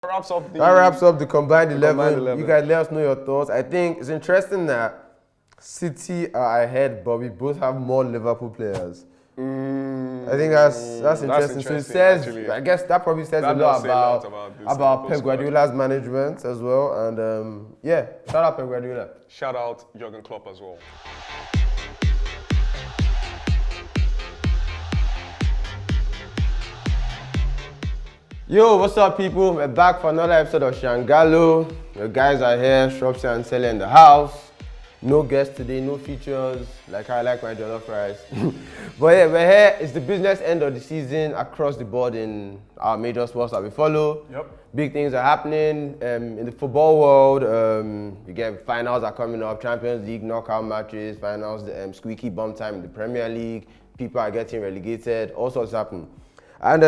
That wraps up the combined 11. You guys let us know your thoughts. I think it's interesting that City are ahead, but we both have more Liverpool players. I think that's interesting. So it says, actually, I guess that probably says a lot about Pep Guardiola's management as well. And yeah, shout out Pep Guardiola. Shout out Jurgen Klopp as well. Yo, what's up, people? We're back for another episode of Sangalooo. The guys are here, Shopsy and Tele in the house. No guests today, no features, like I like my jollof rice. But yeah, we're here. It's the business end of the season across the board in our major sports that we follow. Yep. Big things are happening in the football world. You get finals are coming up, Champions League knockout matches, finals, squeaky bum time in the Premier League. People are getting relegated, all sorts happening. And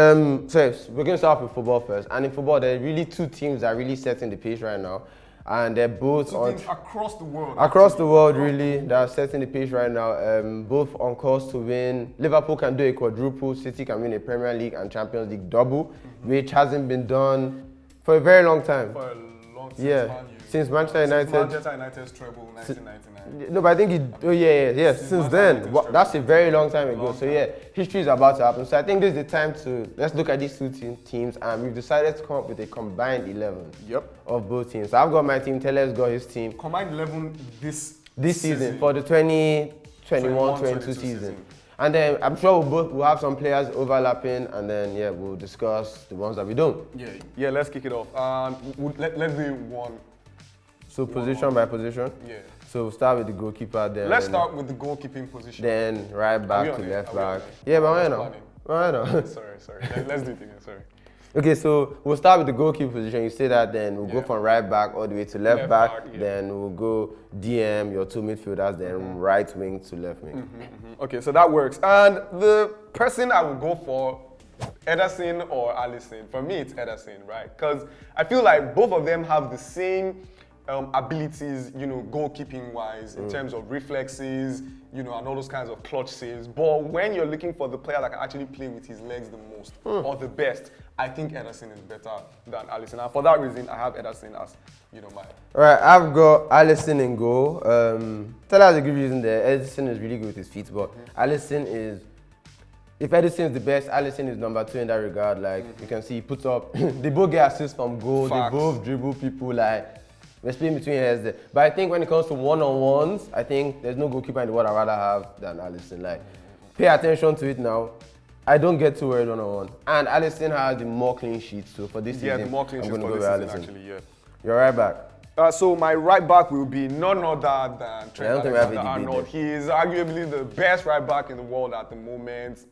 so we're going to start with football first. And in football, there are really two teams that are really setting the pace right now. And they're both across the world. Across the world, really, that are setting the pace right now. Both on course to win. Liverpool can do a quadruple. City can win a Premier League and Champions League double, which hasn't been done for a very long time. For a long time. Yeah, since Manchester United. Manchester United's treble, 1999. No, but I think since then, that's a very long time ago. So yeah, history is about to happen. So I think this is the time to let's look at these two teams, and we've decided to come up with a combined 11 of both teams. So I've got my team, Tele's got his team. Combined 11 this season for the 2021-22 season. And then I'm sure we'll have some players overlapping, and then yeah, we'll discuss the ones that we don't. Yeah. Let's kick it off. Let's do one. So position by position. Yeah. So we'll start with the goalkeeper. Then let's start with the goalkeeping position. Then right back to left back. Yeah, but why not? Why not? Sorry. Let's do it again. Sorry. Okay, so we'll start with the goalkeeper position. You say that, then we'll go from right back all the way to left back. Then we'll go DM, your two midfielders, then right wing to left wing. Okay, so that works. And the person I will go for, Ederson or Alisson. For me, it's Ederson, right? Because I feel like both of them have the same abilities, goalkeeping-wise, in terms of reflexes, and all those kinds of clutch saves. But when you're looking for the player that can actually play with his legs the most, or the best, I think Ederson is better than Alisson. And for that reason, I have Ederson as, my... Alright, I've got Alisson in goal. Tell us a good reason there. Ederson is really good with his feet, but Alisson is... If Ederson is the best, Alisson is number 2 in that regard. Like, you can see he puts up... they both get assists from goal. Facts. They both dribble people, like... We're splitting between heads there. But I think when it comes to one-on-ones, I think there's no goalkeeper in the world I'd rather have than Alisson. Like, pay attention to it now. I don't get too worried one-on-one. And Alisson has the more clean sheets, so for this season, the more clean sheets for this season, actually, yeah. You're right back. So my right back will be none other than Trent Alexander-Arnold. He is arguably the best right back in the world at the moment.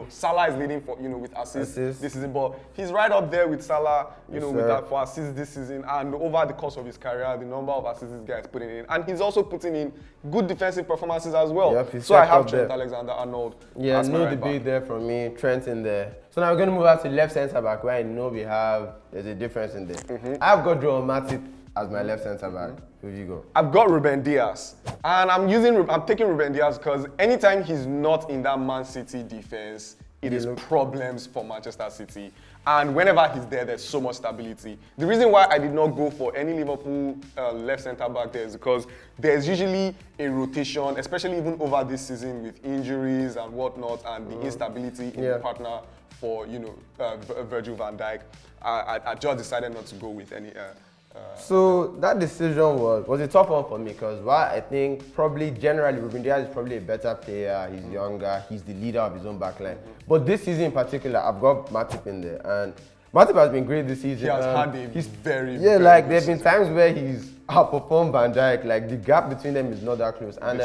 Salah is leading for with assists this season, but he's right up there with Salah, with that for assists this season, and over the course of his career, the number of assists this guy is putting in, and he's also putting in good defensive performances as well. Yep, so I have Trent Alexander-Arnold. Yeah, no debate there from me. Trent in there. So now we're going to move out to left centre back, where I know there's a difference in there. I've got Joel Matip as my left centre back. Who you go? I've got Ruben Dias, and I'm taking Ruben Dias because anytime he's not in that Man City defense, it is problems for Manchester City. And whenever he's there, there's so much stability. The reason why I did not go for any Liverpool left centre back there is because there's usually a rotation, especially even over this season with injuries and whatnot, and the instability in the partner for Virgil van Dijk. I just decided not to go with any. So that decision was a tough one for me because I think probably generally Ruben Dias is probably a better player. He's younger. He's the leader of his own backline. But this season in particular, I've got Matip in there, and Matip has been great this season. He has had a very like there have been times where he's outperformed Van Dijk. Like the gap between them is not that close. And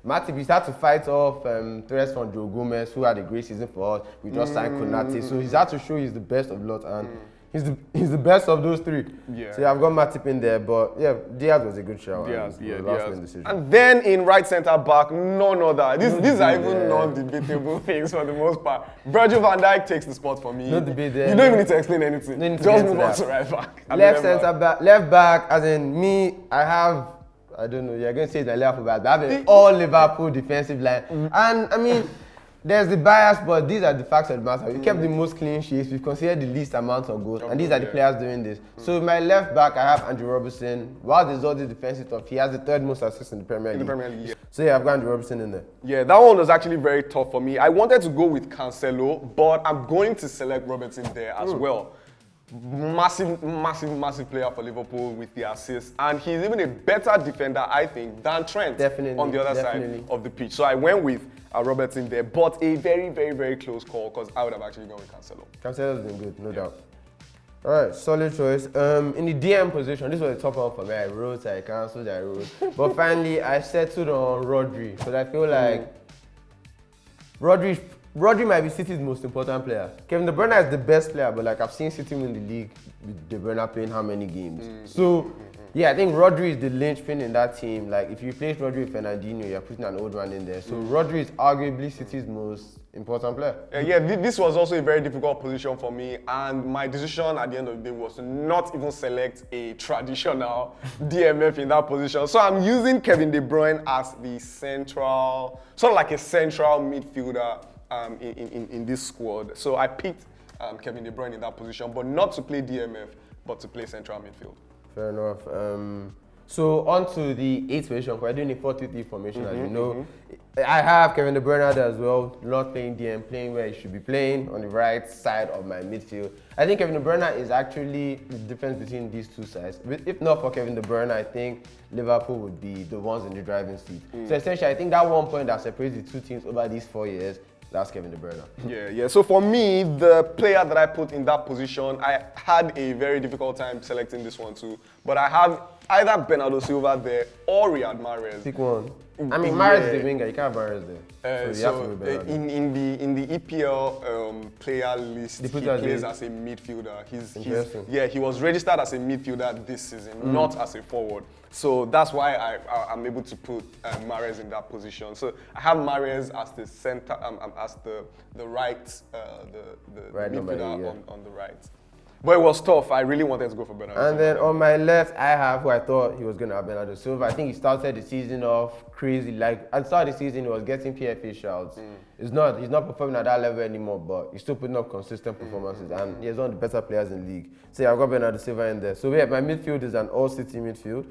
Matip, he's had to fight off threats from Joe Gomez, who had a great season for us. We just signed Konate, so he's had to show he's the best of lot, and he's the best of those three. Yeah. So I've got Matip in there, but yeah, Diaz was a good shout. Diaz. And then in right centre back, none other. These are even non-debatable things for the most part. Virgil van Dijk takes the spot for me. No debate there. You don't even need to explain anything. Just move on to right back. Left back, as in me, I don't know, you're going to say it's a Liverpool back, but I have an all Liverpool defensive line. And I mean, There's the bias, but these are the facts of the matter. We kept the most clean sheets. We've considered the least amount of goals, and these are the players doing this. So with my left back, I have Andrew Robertson. While there's all the defensive stuff, he has the third most assists in the Premier League. Yeah. So yeah, I've got Andrew Robertson in there. Yeah, that one was actually very tough for me. I wanted to go with Cancelo, but I'm going to select Robertson there as well. Massive player for Liverpool with the assists, and he's even a better defender, I think, than Trent on the other side of the pitch. So I went with Robertson there, but a very close call because I would have actually gone with Cancelo. Cancelo's been good, no doubt. All right, solid choice. In the DM position, this was a tough one for me. I wrote, I cancelled, I wrote, but finally I settled on Rodri because I feel like Rodri might be City's most important player. Kevin De Bruyne is the best player, but like I've seen City win the league with De Bruyne playing how many games. So yeah, I think Rodri is the linchpin in that team. Like if you replace Rodri with Fernandinho, you're putting an old man in there. So Rodri is arguably City's most important player. Yeah, this was also a very difficult position for me, and my decision at the end of the day was to not even select a traditional DMF in that position. So I'm using Kevin De Bruyne as the central, sort of like a central midfielder in this squad. So I picked Kevin De Bruyne in that position, but not to play DMF, but to play central midfield. Fair enough. So on to the 8th position, we're doing a 4-2-3 formation, as you know. I have Kevin De Bruyne there as well, not playing DM, playing where he should be playing, on the right side of my midfield. I think Kevin De Bruyne is actually the difference between these two sides. If not for Kevin De Bruyne, I think Liverpool would be the ones in the driving seat. So essentially, I think that one point that separates the two teams over these 4 years, that's Kevin De Bruyne. Yeah. So for me, the player that I put in that position, I had a very difficult time selecting this one too. But I have either Bernardo Silva there or Riyad Mahrez. Pick one. I mean, Mahrez is the winger. You can't have Mahrez there. So in the EPL player list, he plays as a midfielder. He was registered as a midfielder this season, not as a forward. So that's why I'm able to put Mahrez in that position. So I have Mahrez as the center, as the right midfielder on the right. But it was tough. I really wanted to go for Bernardo. And then on my left, I have who I thought he was going to have, Bernardo Silva. I think he started the season off crazy. Like at the start of the season, he was getting PFA shouts. He's not performing at that level anymore, but he's still putting up consistent performances. And he's one of the better players in the league. So yeah, I've got Bernardo Silva in there. So yeah, my midfield is an all-City midfield.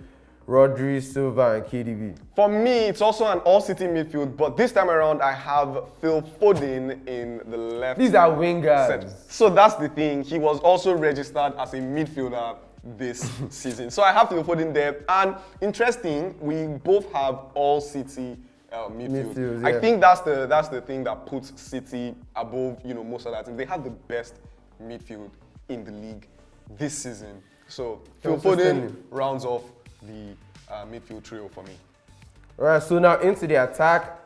Rodri, Silva, and KDB. For me, it's also an all-City midfield, but this time around, I have Phil Foden in the left. These are wingers. Set. So that's the thing. He was also registered as a midfielder this season. So I have Phil Foden there. And interesting, we both have all-City midfield. Yeah. I think that's the thing that puts City above most other teams. They have the best midfield in the league this season. So Phil Foden rounds off the midfield trio for me. All right, so now into the attack.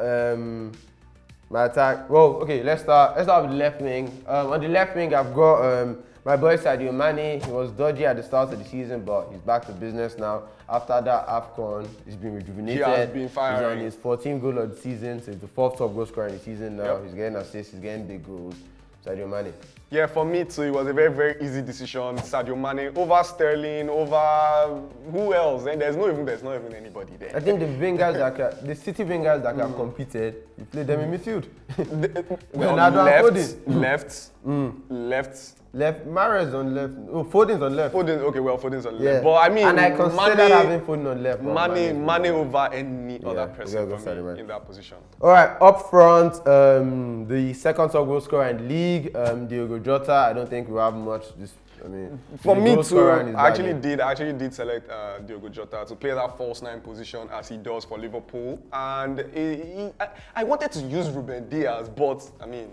My attack. Well, okay, let's start with the left wing. On the left wing, I've got my boy Sadio Mane. He was dodgy at the start of the season, but he's back to business now. After that AFCON, he's been rejuvenated. He has been firing. He's on his 14th goal of the season, so he's the 4th top goal scorer in the season now. He's getting assists, he's getting big goals. Sadio Mane. Yeah, for me too, it was a very easy decision. Sadio Mane over Sterling, over who else? And there's not even anybody there. I think the City wingers that have competed, you play them in midfield. Left, Mahrez on left. Oh, Foden's on left. Foden's on left. But I mean, and I consider having Foden on left. Mane over any other person for me in that position. All right, up front, the second top goal scorer in the league, Diogo Jota. I don't think we have much. For me too, I actually did select Diogo Jota to play that false 9 position as he does for Liverpool. And I wanted to use Ruben Diaz, but I mean,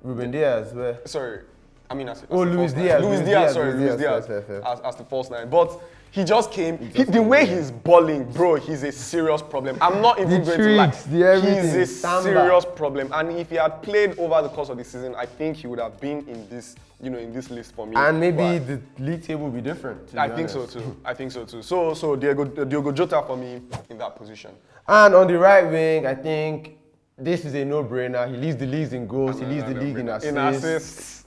Ruben Diaz, where? Sorry. I mean, as Luis Diaz. Luis Diaz as the false 9. But he just came. The way he's balling, bro, he's a serious problem. I'm not even going to lie. He's a serious problem. And if he had played over the course of the season, I think he would have been in this, in this list for me. And maybe the league table will be different. I think so too. So Diogo Jota for me in that position. And on the right wing, I think this is a no-brainer. He leads the league in goals. He leads the league in assists.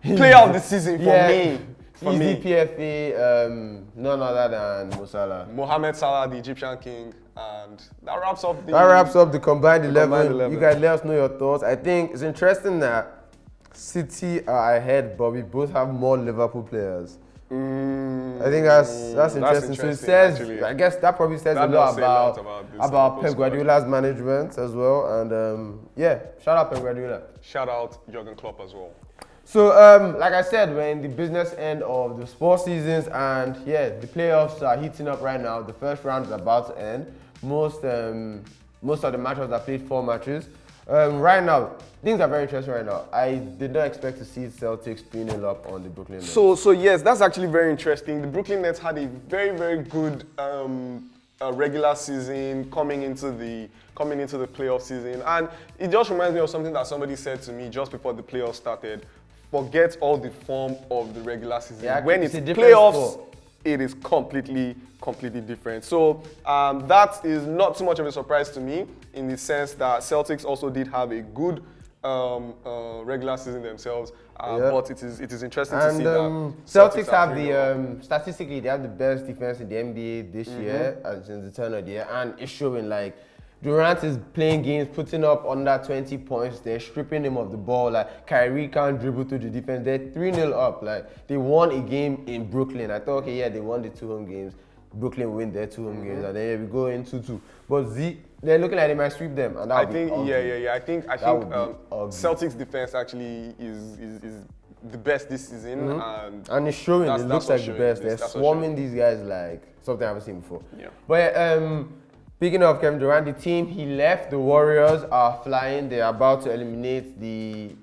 Player of the season for me. For Easy me, PFA, none other than Mo Salah. Mohamed Salah, the Egyptian king, and that wraps up the combined 11. You guys let us know your thoughts. I think it's interesting that City are ahead, but we both have more Liverpool players. I think that's interesting. So it says, actually. I guess that probably says a lot about Pep Guardiola's management as well. And yeah, shout out Pep Guardiola. Shout out Jurgen Klopp as well. So like I said, we're in the business end of the sports seasons, and yeah, the playoffs are heating up right now. The first round is about to end. Most of the matches are played 4 matches. Right now, things are very interesting right now. I did not expect to see Celtics 3-0 up on the Brooklyn Nets. So yes, that's actually very interesting. The Brooklyn Nets had a very, very good regular season coming into the playoff season, and it just reminds me of something that somebody said to me just before the playoffs started. Forget all the form of the regular season. Yeah, when it's playoffs, it is completely different. So that is not too much of a surprise to me, in the sense that Celtics also did have a good regular season themselves. But it is interesting to see that Celtics have statistically they have the best defense in the NBA this year, since the turn of the year, and it's showing. Like, Durant is playing games, putting up under 20 points. They're stripping him of the ball. Like, Kyrie can't dribble through the defense. They're 3-0 up. Like, they won a game in Brooklyn. I thought, okay, yeah, they won the 2 home games. Brooklyn win their 2 home games, and then we go in 2-2. But they're looking like they might sweep them, and I think I think Celtics defense actually is the best this season, and it's showing. It looks like the best. They're swarming these guys like something I haven't seen before. Yeah. But speaking of Kevin Durant, the team he left, the Warriors, are flying. They're about to eliminate the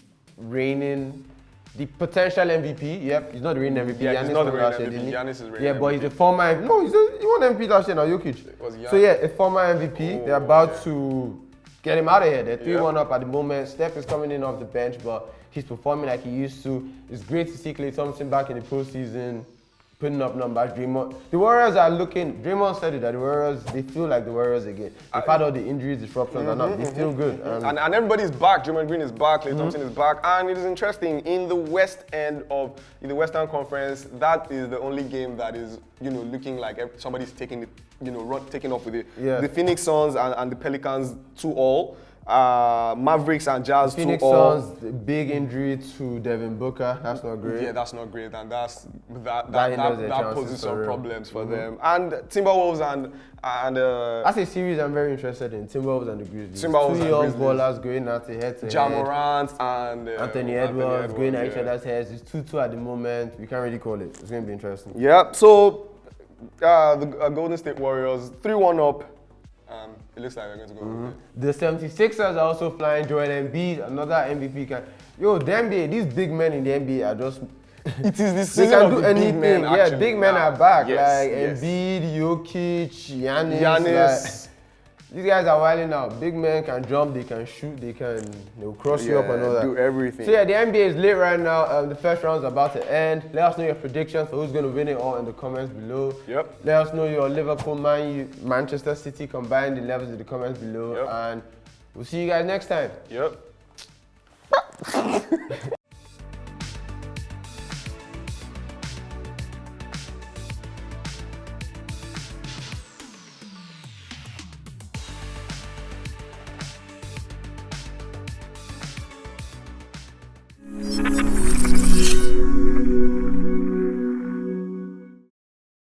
potential MVP. Yep, he's not the reigning MVP. Yeah, he's not the reigning MVP. Giannis is reigning MVP. Yeah, but he's a former. No, he won MVP last year now, Jokic. So yeah, a former MVP. They're about to get him out of here. They're 3-1 up at the moment. Steph is coming in off the bench, but he's performing like he used to. It's great to see Klay Thompson back in the postseason, putting up numbers. The Warriors are looking. Draymond said it that the Warriors, they feel like the Warriors again. They've had all the injuries, disruptions, and not. They feel good. And everybody's back. Draymond Green is back. Klay Thompson is back. And it is interesting, in the Western Conference, that is the only game that is, looking like somebody's taking it, taking off with it. Yeah. The Phoenix Suns and the Pelicans 2-all. Mavericks and Jazz 2-all. Phoenix Suns, big injury to Devin Booker. That's not great. Yeah, that's not great, and that poses some problems for them. And Timberwolves and that's a series I'm very interested in. Timberwolves and the Grizzlies. Two young ballers going at it head-to-head. Ja Morant and Anthony Edwards going at each other's heads. It's 2-2 at the moment. We can't really call it. It's going to be interesting. Yeah. So the Golden State Warriors 3-1 up. It looks like they're going to go with it. The 76ers are also flying. Joel Embiid, another MVP. The NBA, these big men in the NBA are just... It is the season of the big men, actually. Yeah, big men are back. Yes, Embiid, Jokic, Giannis. These guys are wilding out. Big men can jump, they can shoot, they'll cross you up and all that. Do everything. So yeah, the NBA is lit right now. The first round is about to end. Let us know your predictions for who's going to win it all in the comments below. Yep. Let us know your Liverpool, Manchester City combined 11s in the comments below. Yep. And we'll see you guys next time. Yep.